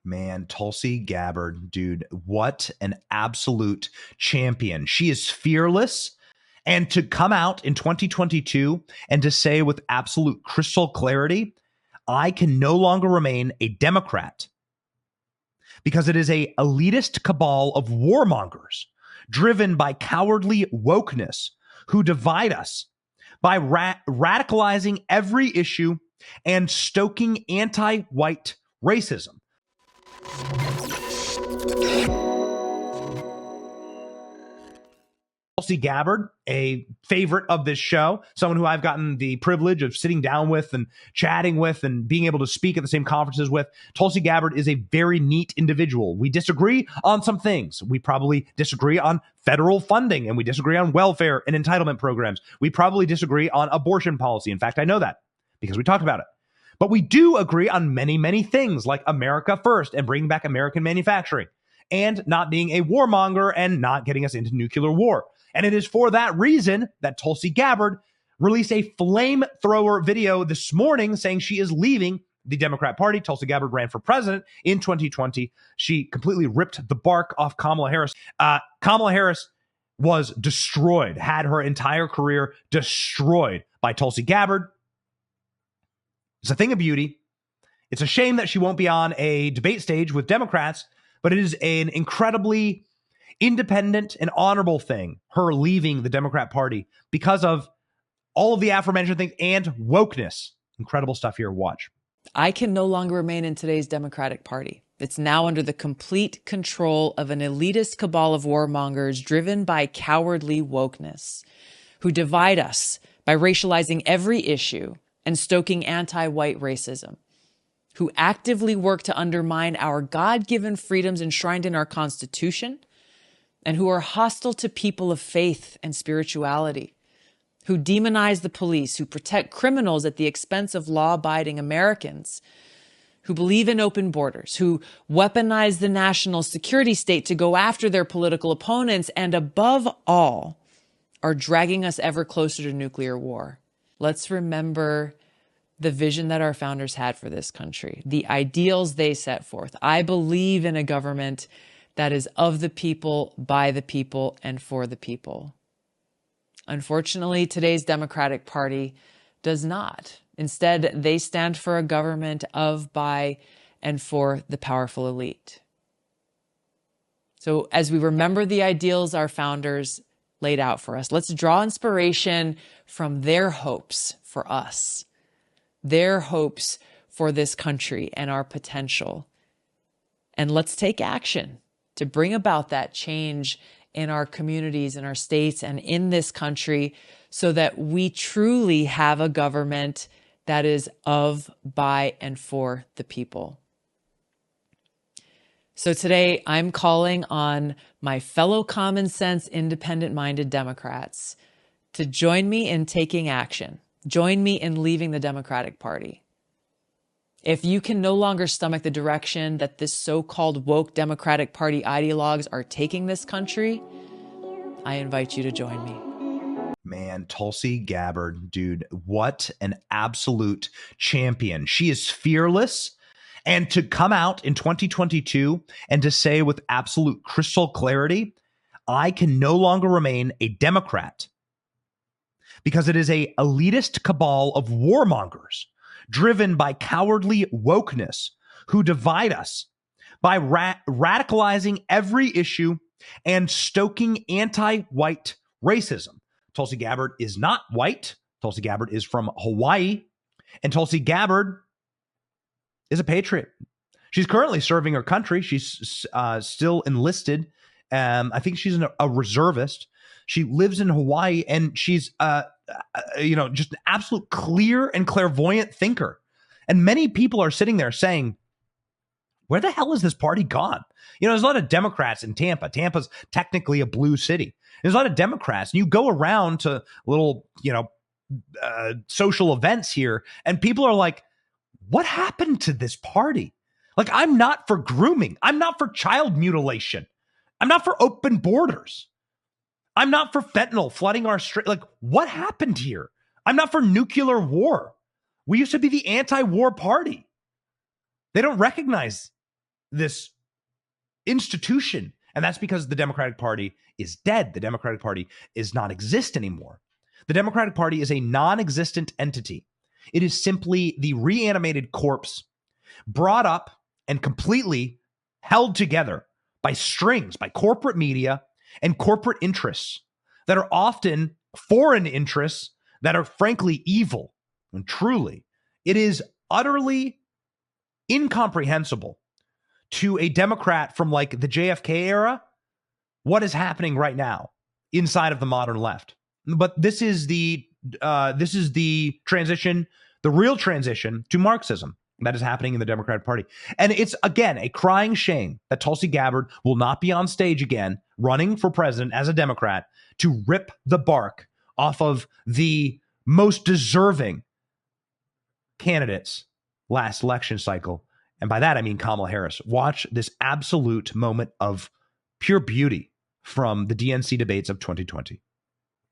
Man, Tulsi Gabbard, dude, what an absolute champion. She is fearless. And to come out in 2022 and to say with absolute crystal clarity, I can no longer remain a Democrat because it is a elitist cabal of warmongers driven by cowardly wokeness who divide us by radicalizing every issue and stoking anti-white racism. Tulsi Gabbard, a favorite of this show, someone who I've gotten the privilege of sitting down with and chatting with and being able to speak at the same conferences with. Tulsi Gabbard is a very neat individual. We disagree on some things. We probably disagree on federal funding, and we disagree on welfare and entitlement programs. We probably disagree on abortion policy. In fact, I know that because we talked about it. But we do agree on many, many things like America first and bringing back American manufacturing and not being a warmonger and not getting us into nuclear war. And it is for that reason that Tulsi Gabbard released a flamethrower video this morning saying she is leaving the Democrat Party. Tulsi Gabbard ran for president in 2020. She completely ripped the bark off Kamala Harris. Kamala Harris was destroyed, had her entire career destroyed by Tulsi Gabbard. It's a thing of beauty. It's a shame that she won't be on a debate stage with Democrats, but it is an incredibly independent and honorable thing, her leaving the Democrat Party because of all of the aforementioned things and wokeness. Incredible stuff here. Watch. I can no longer remain in today's Democratic Party. It's now under the complete control of an elitist cabal of warmongers driven by cowardly wokeness who divide us by racializing every issue and stoking anti-white racism, who actively work to undermine our God-given freedoms enshrined in our Constitution, and who are hostile to people of faith and spirituality, who demonize the police, who protect criminals at the expense of law-abiding Americans, who believe in open borders, who weaponize the national security state to go after their political opponents, and above all, are dragging us ever closer to nuclear war. Let's remember the vision that our founders had for this country, the ideals they set forth. I believe in a government that is of the people, by the people, and for the people. Unfortunately, today's Democratic Party does not. Instead, they stand for a government of, by, and for the powerful elite. So as we remember the ideals our founders laid out for us, let's draw inspiration from their hopes for us, their hopes for this country and our potential. And let's take action to bring about that change in our communities, in our states, and in this country so that we truly have a government that is of, by, and for the people. So today I'm calling on my fellow common sense, independent-minded Democrats to join me in taking action. Join me in leaving the Democratic Party. If you can no longer stomach the direction that this so-called woke Democratic Party ideologues are taking this country, I invite you to join me. Man, Tulsi Gabbard, dude, what an absolute champion. She is fearless. And to come out in 2022 and to say with absolute crystal clarity, I can no longer remain a Democrat because it is a elitist cabal of warmongers driven by cowardly wokeness who divide us by radicalizing every issue and stoking anti-white racism. Tulsi Gabbard is not white. Tulsi Gabbard is from Hawaii. And Tulsi Gabbard is a patriot. She's currently serving her country. She's still enlisted. I think she's a reservist. She lives in Hawaii, and she's just an absolute clear and clairvoyant thinker. And many people are sitting there saying, where the hell is this party gone? There's a lot of Democrats in Tampa. Tampa's technically a blue city. There's a lot of Democrats. And you go around to little, social events here, and people are like, what happened to this party? Like, I'm not for grooming. I'm not for child mutilation. I'm not for open borders. I'm not for fentanyl flooding our street. Like, what happened here? I'm not for nuclear war. We used to be the anti-war party. They don't recognize this institution. And that's because the Democratic Party is dead. The Democratic Party is non-exist anymore. The Democratic Party is a non-existent entity. It is simply the reanimated corpse brought up and completely held together by strings, by corporate media and corporate interests that are often foreign interests that are frankly evil. And truly, it is utterly incomprehensible to a Democrat from like the JFK era what is happening right now inside of the modern left. But this is the transition, the real transition to Marxism that is happening in the Democratic Party. And it's, again, a crying shame that Tulsi Gabbard will not be on stage again running for president as a Democrat to rip the bark off of the most deserving candidates last election cycle. And by that, I mean Kamala Harris. Watch this absolute moment of pure beauty from the DNC debates of 2020.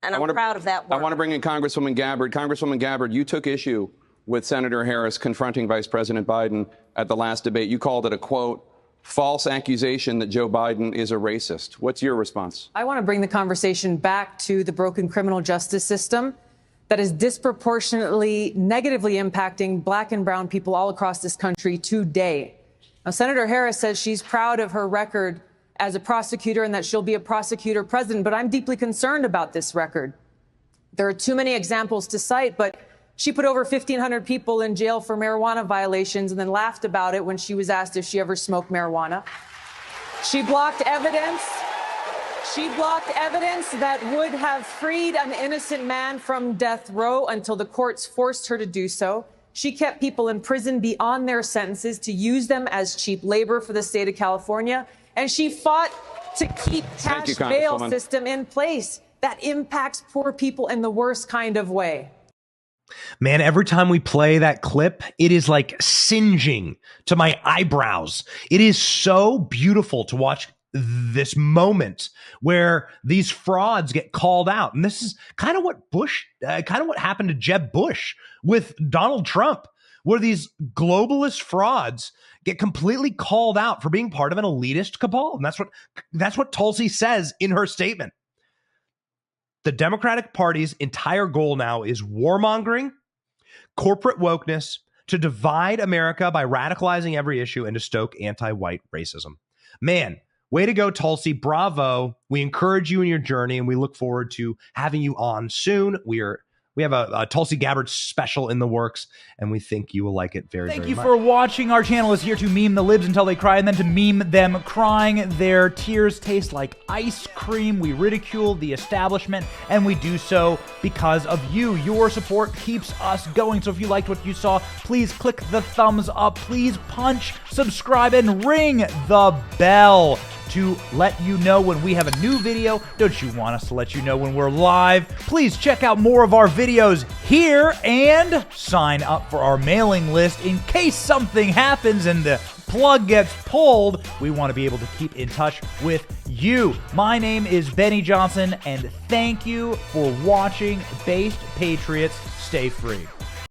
And I'm proud of that work. I want to bring in Congresswoman Gabbard. Congresswoman Gabbard, you took issue with Senator Harris confronting Vice President Biden at the last debate. You called it a, quote, false accusation that Joe Biden is a racist. What's your response? I want to bring the conversation back to the broken criminal justice system that is disproportionately negatively impacting black and brown people all across this country today. Now, Senator Harris says she's proud of her record as a prosecutor and that she'll be a prosecutor president, but I'm deeply concerned about this record. There are too many examples to cite, but she put over 1,500 people in jail for marijuana violations and then laughed about it when she was asked if she ever smoked marijuana. She blocked evidence. She blocked evidence that would have freed an innocent man from death row until the courts forced her to do so. She kept people in prison beyond their sentences to use them as cheap labor for the state of California. And she fought to keep cash bail system in place that impacts poor people in the worst kind of way. Man, every time we play that clip, it is like singeing to my eyebrows. It is so beautiful to watch this moment where these frauds get called out. And this is kind of what what happened to Jeb Bush with Donald Trump, where these globalist frauds get completely called out for being part of an elitist cabal. And that's what Tulsi says in her statement. The Democratic Party's entire goal now is warmongering, corporate wokeness, to divide America by radicalizing every issue and to stoke anti-white racism. Man, way to go, Tulsi. Bravo. We encourage you in your journey, and we look forward to having you on soon. We have a Tulsi Gabbard special in the works, and we think you will like it very, very much. Thank you for watching. Our channel is here to meme the libs until they cry, and then to meme them crying. Their tears taste like ice cream. We ridicule the establishment, and we do so because of you. Your support keeps us going. So if you liked what you saw, please click the thumbs up. Please punch, subscribe, and ring the bell to let you know when we have a new video. Don't you want us to let you know when we're live? Please check out more of our videos here and sign up for our mailing list in case something happens and the plug gets pulled. We want to be able to keep in touch with you. My name is Benny Johnson, and thank you for watching. Based Patriots, stay free.